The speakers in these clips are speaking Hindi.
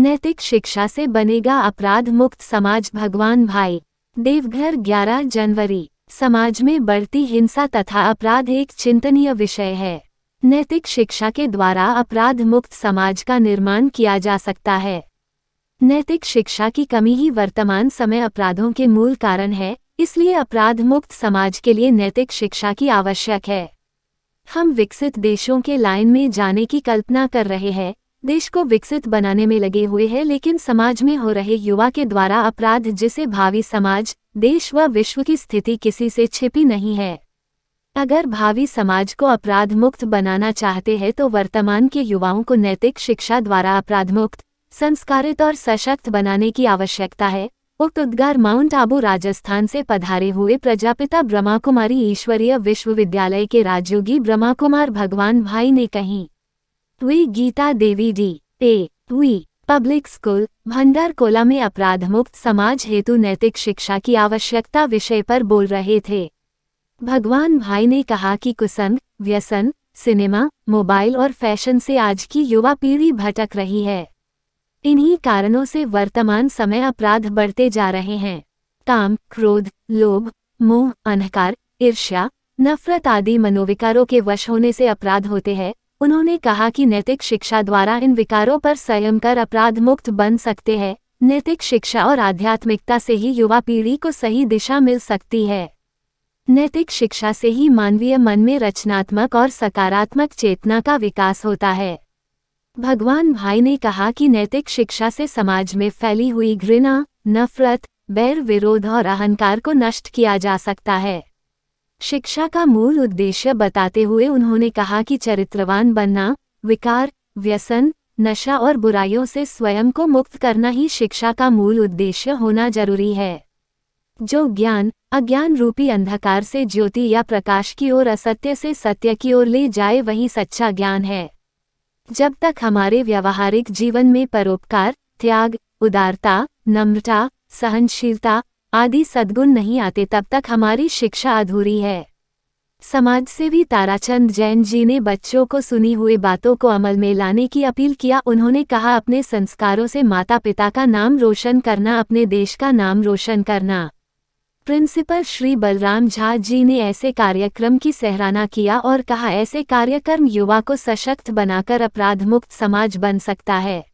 नैतिक शिक्षा से बनेगा अपराध मुक्त समाज। भगवान भाई। देवघर 11 जनवरी। समाज में बढ़ती हिंसा तथा अपराध एक चिंतनीय विषय है। नैतिक शिक्षा के द्वारा अपराध मुक्त समाज का निर्माण किया जा सकता है। नैतिक शिक्षा की कमी ही वर्तमान समय अपराधों के मूल कारण है, इसलिए अपराध मुक्त समाज के लिए नैतिक शिक्षा की आवश्यक है। हम विकसित देशों के लाइन में जाने की कल्पना कर रहे हैं, देश को विकसित बनाने में लगे हुए हैं, लेकिन समाज में हो रहे युवा के द्वारा अपराध, जिसे भावी समाज, देश व विश्व की स्थिति किसी से छिपी नहीं है। अगर भावी समाज को अपराध मुक्त बनाना चाहते हैं तो वर्तमान के युवाओं को नैतिक शिक्षा द्वारा अपराध मुक्त, संस्कारित और सशक्त बनाने की आवश्यकता है। उक्त उद्गार माउंट आबू राजस्थान से पधारे हुए प्रजापिता ब्रह्माकुमारी ईश्वरीय विश्वविद्यालय के राजयोगी ब्रह्माकुमार भगवान भाई ने कही। वे गीता देवी डी.ए.वी. पब्लिक स्कूल भंडारकोला में अपराध मुक्त समाज हेतु नैतिक शिक्षा की आवश्यकता विषय पर बोल रहे थे। भगवान भाई ने कहा कि कुसंग, व्यसन, सिनेमा, मोबाइल और फैशन से आज की युवा पीढ़ी भटक रही है। इन्हीं कारणों से वर्तमान समय अपराध बढ़ते जा रहे हैं। काम, क्रोध, लोभ, मोह, अहंकार, ईर्ष्या, नफरत आदि मनोविकारों के वश होने से अपराध होते हैं। उन्होंने कहा कि नैतिक शिक्षा द्वारा इन विकारों पर संयम कर अपराध मुक्त बन सकते हैं। नैतिक शिक्षा और आध्यात्मिकता से ही युवा पीढ़ी को सही दिशा मिल सकती है। नैतिक शिक्षा से ही मानवीय मन में रचनात्मक और सकारात्मक चेतना का विकास होता है। भगवान भाई ने कहा कि नैतिक शिक्षा से समाज में फैली हुई घृणा, नफरत, बैर विरोध और अहंकार को नष्ट किया जा सकता है। शिक्षा का मूल उद्देश्य बताते हुए उन्होंने कहा कि चरित्रवान बनना, विकार, व्यसन, नशा और बुराइयों से स्वयं को मुक्त करना ही शिक्षा का मूल उद्देश्य होना जरूरी है। जो ज्ञान, अज्ञान रूपी अंधकार से ज्योति या प्रकाश की ओर, असत्य से सत्य की ओर ले जाए, वही सच्चा ज्ञान है। जब तक हमारे व्यावहारिक जीवन में परोपकार, त्याग, उदारता, नम्रता, सहनशीलता आदि सद्गुण नहीं आते, तब तक हमारी शिक्षा अधूरी है। समाजसेवी ताराचंद जैन जी ने बच्चों को सुनी हुई बातों को अमल में लाने की अपील किया। उन्होंने कहा, अपने संस्कारों से माता पिता का नाम रोशन करना, अपने देश का नाम रोशन करना। प्रिंसिपल श्री बलराम झा जी ने ऐसे कार्यक्रम की सराहना किया और कहा, ऐसे कार्यक्रम युवा को सशक्त बनाकर अपराध मुक्त समाज बन सकता है।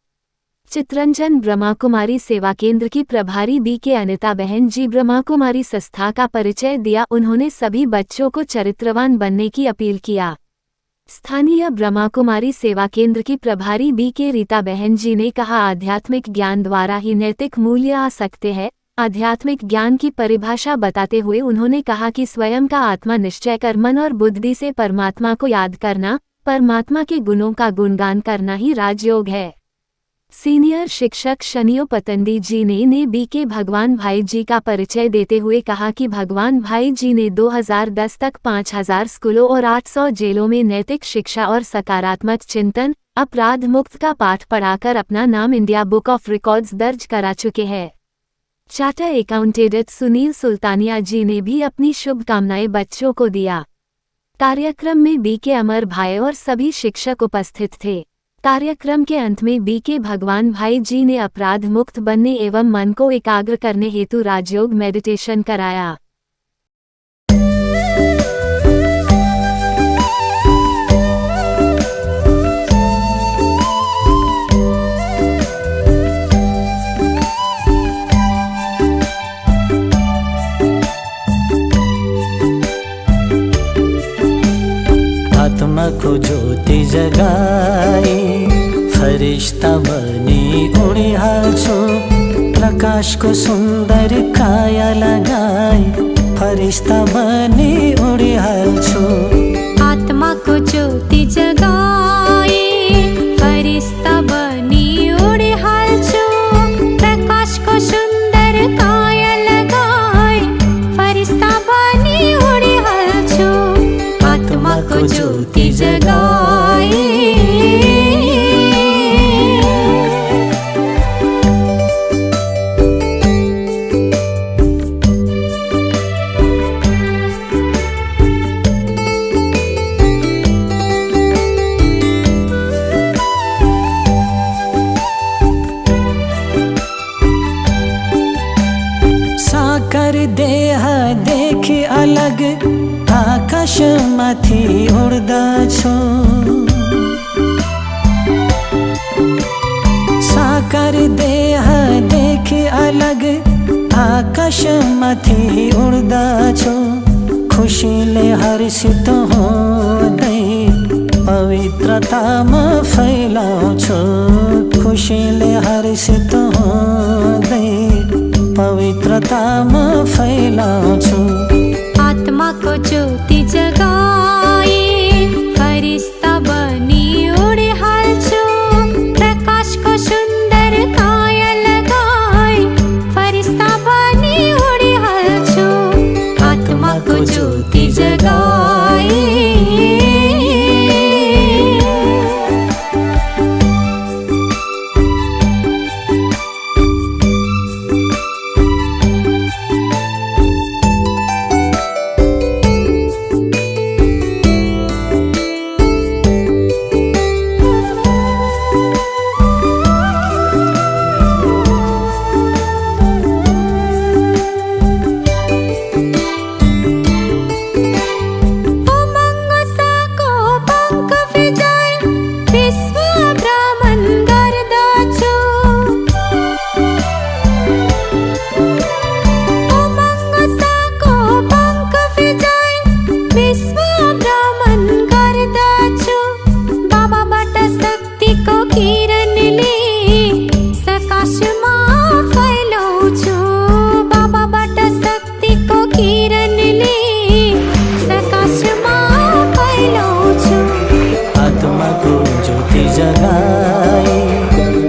चित्रंजन ब्रह्माकुमारी सेवा केंद्र की प्रभारी बी.के. अनिता बहन जी ब्रह्माकुमारी संस्था का परिचय दिया। उन्होंने सभी बच्चों को चरित्रवान बनने की अपील किया। स्थानीय ब्रह्माकुमारी सेवा केंद्र की प्रभारी बी.के. रीता बहन जी ने कहा, आध्यात्मिक ज्ञान द्वारा ही नैतिक मूल्य आ सकते हैं। आध्यात्मिक ज्ञान की परिभाषा बताते हुए उन्होंने कहा कि स्वयं का आत्मा निश्चय कर मन और बुद्धि से परमात्मा को याद करना, परमात्मा के गुणों का गुणगान करना ही राजयोग है। सीनियर शिक्षक शनियो पतंडी जी ने बी.के. भगवान भाई जी का परिचय देते हुए कहा कि भगवान भाई जी ने 2010 तक 5000 स्कूलों और 800 जेलों में नैतिक शिक्षा और सकारात्मक चिंतन, अपराध मुक्त का पाठ पढ़ाकर अपना नाम इंडिया बुक ऑफ रिकॉर्ड्स दर्ज करा चुके हैं। चार्टर अकाउंटेंट सुनील सुल्तानिया जी ने भी अपनी शुभकामनाएं बच्चों को दिया। कार्यक्रम में बी.के. अमर भाई और सभी शिक्षक उपस्थित थे। कार्यक्रम के अंत में बी.के. भगवान भाई जी ने अपराध मुक्त बनने एवं मन को एकाग्र करने हेतु राजयोग मेडिटेशन कराया। आत्मा को ज्योति जगाई, फरिश्ता बनी उड़ी हाल्छु। प्रकाश को सुंदर काया लगाई, फरिश्ता बनी उड़ी हाल्छु। आत्मा को ज्योति जगाई, फरिश्ता बनी उड़ी हाल्छु। प्रकाश को सुंदर काया लगाई, फरिश्ता बनी उड़ी हाल्छु। आत्मा को ज्योति जगाई। साकार देह देखी अलग आकाशमाथि उड्दछु। साकार देह देखी अलग आकाशमाथि उड्दछु। खुसीले हर्षित हुँदै पवित्रतामा फैलाउँछु। खुसीले हर्षित हुँदै पवित्रतामा फैलाउँछु। आत्माको ज्योति जगाए फरिस्ता बनी उडिहाल्छु। प्रकाशको सुन्दर काया लगाए फरिस्ता बनी उडिहाल्छु। आत्माको ज्योति जगाए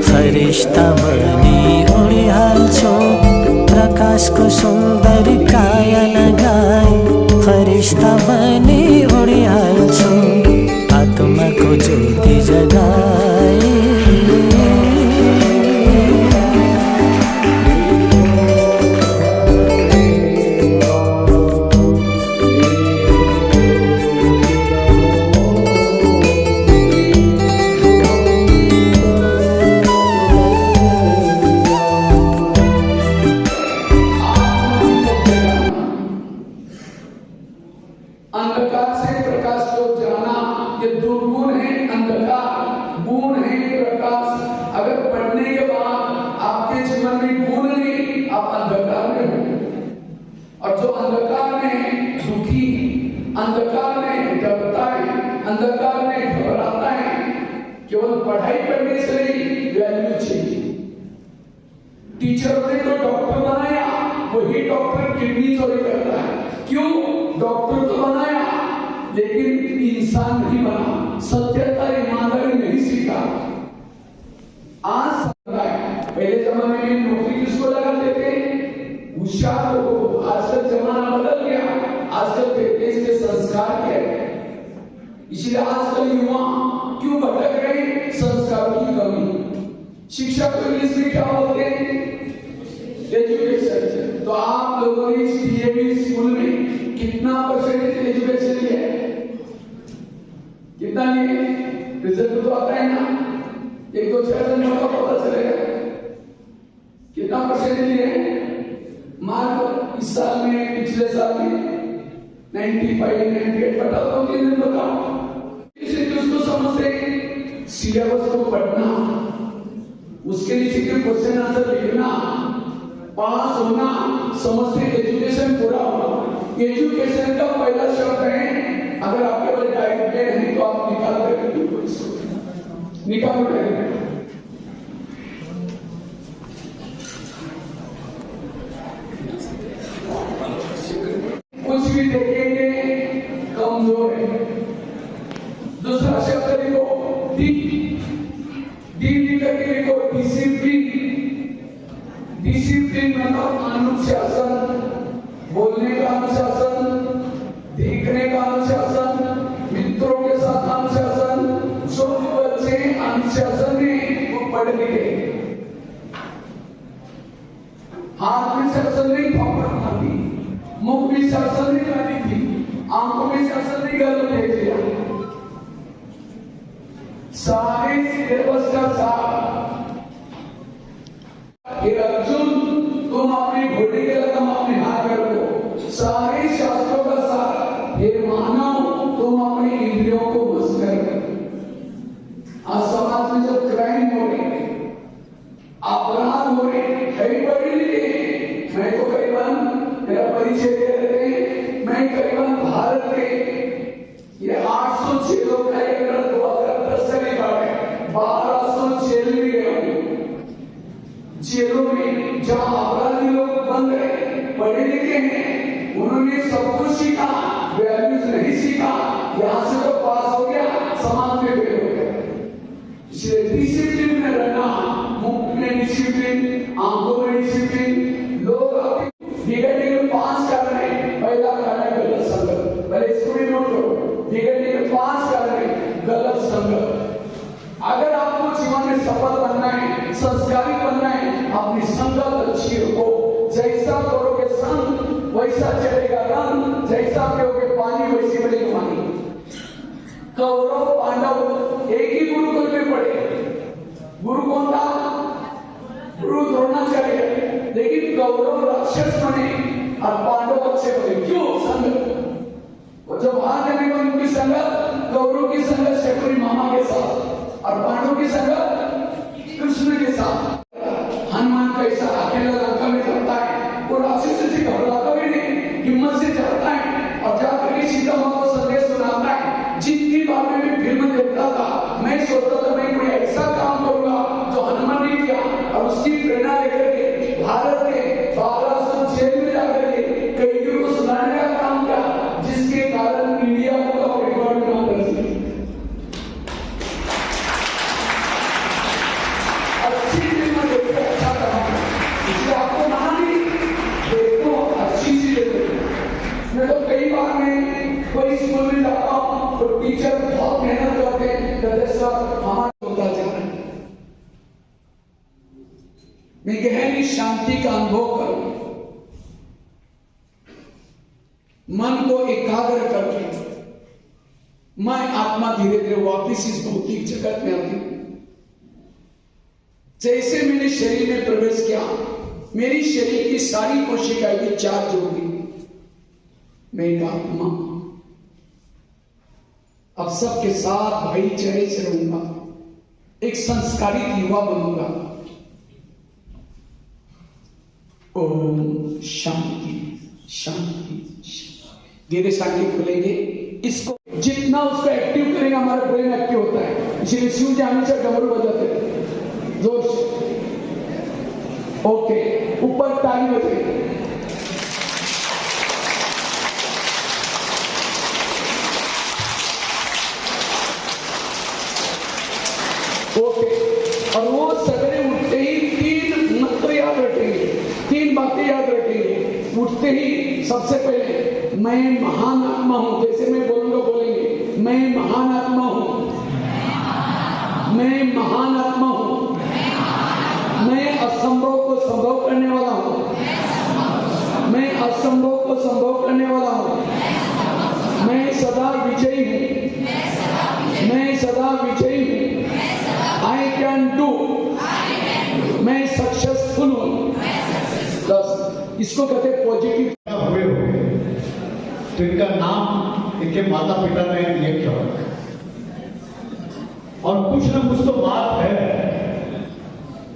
फरिश्ता बनी उडिहाल्छु। प्रकाशको सुन्दर काया लगाई फरिश्ता बनी उडिहाल्छु। आत्माको ज्योति जगाई अंधकार से प्रकाश को जाना, ये दुर्गुण है। अंधकार गुण है प्रकाश। अगर पढ़ने के बाद आपके जीवन में गुण नहीं, आप अंधकार में हो। और जो अंधकार में दुखी, अंधकार में डरता है, अंधकार में घबराता है, केवल पढ़ाई करने से नहीं वैल्यू चाहिए। टीचर ने तो डॉक्टर बनाया, वही डॉक्टर किडनी चोरी करता है। क्यों? डॉक्टर तो बनाया लेकिन इंसान नहीं बना, सत्यता ईमानदारी नहीं सीखा। आज पहले जमाने में नौकरी किसको लगाते थे? होशियार लोगों को। आजकल जमाना बदल गया, आजकल कहते इसके संस्कार क्या है। इसलिए आजकल युवा क्यों भटक रहे? संस्कार की कमी। शिक्षा को इंग्लिश में क्या बोलते हैं? एजुकेशन। तो आप लोगों ने इस डीएवी स्कूल में कितना परसेंटेज एजुकेशन लिया है? कितना लिए? रिजल्ट तो आता है ना, 1-2 का पता चलेगा कितना परसेंटेज लिए। मार्क इस साल में, पिछले साल में 95, 98 बताओ तो कितने बताओ। इसलिए उसको समझते सिलेबस को पढ़ना, उसके नीचे के क्वेश्चन आंसर लिखना, पास होना, समझते एजुकेशन पूरा होना। एजुकेशन का पहला शब्द है, अगर आपके पास डायरेक्ट नहीं तो आप निकाल देंगे, निकाल देंगे। कुछ भी देखेंगे कमजोर है। दूसरा शब्द लिखो डी, डी लिख के लिखो डिसिप्लिन। डिसिप्लिन मतलब अनुशासन, बोलने का अनुशासन, देखने का अनुशासन, मित्रों के साथ अनुशासन। जो बच्चे अनुशासन में वो पढ़ लिखे, हाथ में शासन नहीं थप्पड़ मारी, मुख में शासन नहीं गाली थी, आंखों में शासन नहीं गलत भेज दिया। सारे सिलेबस का साथ अर्जुन तुम अपनी घोड़ी के लगम अपने हाथ में रखो। सारे शास्त्रों का सार, हे मानव तुम अपनी इंद्रियों को बस कर। आज समाज में जब क्राइम हो रहे, अपराध हो रहे, कई बड़ी लिखे, मैं तो करीबन मेरा परिचय दे रहे हैं, मैं करीबन भारत के ये 800 जेलों का एक 2010 से निकाले 1200 जेल भी गए। जेलों में जहां अपराधी लोग बंद रहे, पढ़े लिखे हैं, उन्होंने सब कुछ सीखा, वैल्यूज नहीं सीखा, यहां से तो पास हो गया, समाज में फेल हो गया। इसलिए डिसिप्लिन में रहना, मुख में डिसिप्लिन, आंखों में डिसिप्लिन। लोग डिग्री पास कर रहे हैं, पहला कारण है गलत संगत। पहले इसको भी नोट करो, डिग्री पास कर रहे हैं गलत संगत। अगर आपको जीवन में सफल बनना है, संस्कारी बनना है, अपनी संगत अच्छी रखो। जैसा करोगे संग वैसा चलेगा रंग, जैसा पियोगे पानी वैसी मिलेगी पानी। कौरव पांडव एक ही गुरुकुल में पढ़े। गुरु कौन था? गुरु द्रोणाचार्य। लेकिन कौरव राक्षस बने और पांडव अच्छे बने। क्यों? संगत। और जब आ जाने उनकी संगत, कौरव की संगत शकुनी मामा के साथ और पांडव की संगत कृष्ण के साथ। हनुमान कैसा अकेला लंका में चलता है, वो राक्षस से घबराता भी नहीं, हिम्मत से चलता है और जाकर के सीता माँ को संदेश सुनाता है। जितनी बार मैं फिल्म देखता था, मैं सोचता था मैं कोई ऐसा काम करूंगा जो हनुमान ने किया, और उसकी प्रेरणा लेकर के भारत के 1200 जेल में जाकर के कैदियों को सुनाने का काम किया, जिसके कारण इंडिया को रिकॉर्ड बना कर सके। अच्छी फिल्म देखकर अच्छा कहा, इसलिए आपको मना नहीं, देखो अच्छी चीजें देखो। मैं तो कई बार मैं कोई स्कूल में जाता हूँ तो टीचर बहुत मेहनत करते हैं, कहते सर हमारा होता जाना है। मैं गहरी शांति का अनुभव करूं, मन को एकाग्र करके मैं आत्मा धीरे धीरे वापिस इस भौतिक जगत में आती हूं। जैसे मैंने शरीर में प्रवेश किया, मेरी शरीर की सारी कोशिकाएं भी चार्ज होगी। मैं एक आत्मा अब सबके साथ भाईचारे से रहूंगा, एक संस्कारित युवा बनूंगा। ओम शांति शांति। धीरे शांति खुलेंगे। इसको जितना उसको एक्टिव करेंगे हमारा ब्रेन एक्टिव होता है। इसलिए शिव जी हमेशा डमरू बजाते हैं जोर से। ओके, ऊपर ताली बजेगी। ओके, और वो सवेरे उठते ही 3 मंत्र याद रखेंगे, 3 बातें याद रखेंगे। उठते ही सबसे पहले मैं महान आत्मा हूं, जैसे मैं बोलूंगा बोलेंगे मैं महान आत्मा हूं, मैं महान आत्मा हूं, मैं असंभव को संभव करने वाला हूं, मैं असंभव को संभव करने वाला हूं, मैं सदा विजयी हूं, मैं सदा विजयी हूं, I can do, मैं सक्सेसफुल हूं। बस इसको कहते हैं पॉजिटिव। हुए हो तो इनका नाम इनके माता पिता ने दिया क्या, और कुछ ना कुछ तो बात है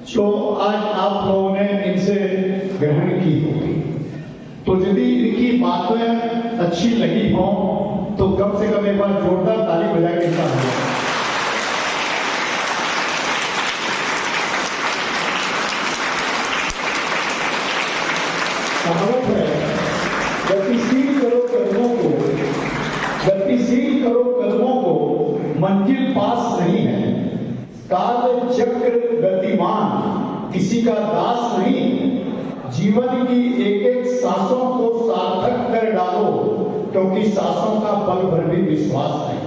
जो आज आप लोगों ने इनसे ग्रहण की होगी। तो यदि इनकी बातें अच्छी लगी हो तो कम से कम एक बार जोरदार ताली बजा के इनका हो। कहावत है, गतिशील करो कदमों को, गतिशील करो कदमों को, मंजिल पास नहीं है। काल चक्र गतिमान, किसी का दास नहीं। जीवन की एक एक सांसों को सार्थक कर डालो, क्योंकि सांसों का पल भर भी विश्वास नहीं।